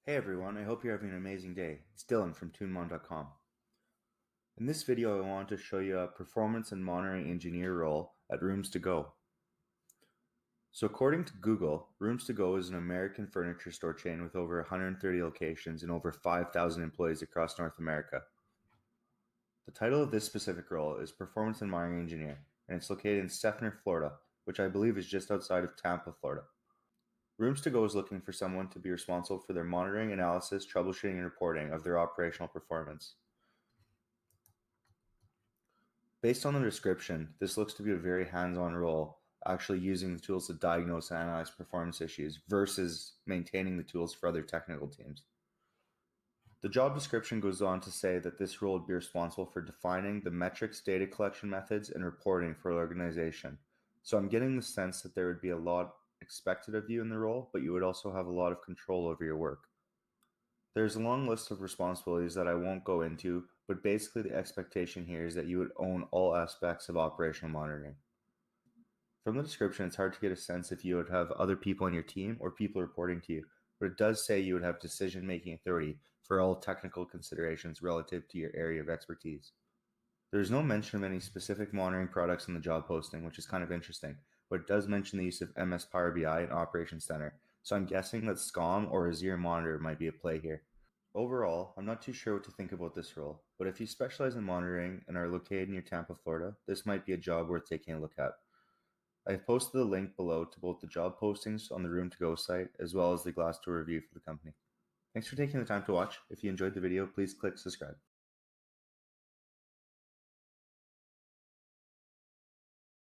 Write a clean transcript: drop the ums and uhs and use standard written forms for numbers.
Hey everyone, I hope you're having an amazing day. It's Dylan from TuneMon.com. In this video, I want to show you a performance and monitoring engineer role at Rooms to Go. So according to Google, Rooms to Go is an American furniture store chain with over 130 locations and over 5,000 employees across North America. The title of this specific role is Performance and Monitoring Engineer, and it's located in Seffner, Florida, which I believe is just outside of Tampa, Florida. Rooms to Go is looking for someone to be responsible for their monitoring, analysis, troubleshooting, and reporting of their operational performance. Based on the description, this looks to be a very hands-on role, actually using the tools to diagnose and analyze performance issues versus maintaining the tools for other technical teams. The job description goes on to say that this role would be responsible for defining the metrics, data collection methods, and reporting for the organization. So I'm getting the sense that there would be a lot expected of you in the role, but you would also have a lot of control over your work. There's a long list of responsibilities that I won't go into, but basically the expectation here is that you would own all aspects of operational monitoring. From the description, it's hard to get a sense if you would have other people on your team or people reporting to you, but it does say you would have decision-making authority for all technical considerations relative to your area of expertise. There's no mention of any specific monitoring products in the job posting, which is kind of interesting, but it does mention the use of MS Power BI and Operations Center, so I'm guessing that SCOM or Azure Monitor might be a play here. Overall, I'm not too sure what to think about this role, but if you specialize in monitoring and are located near Tampa, Florida, this might be a job worth taking a look at. I have posted a link below to both the job postings on the Room to Go site as well as the Glassdoor review for the company. Thanks for taking the time to watch. If you enjoyed the video, please click subscribe.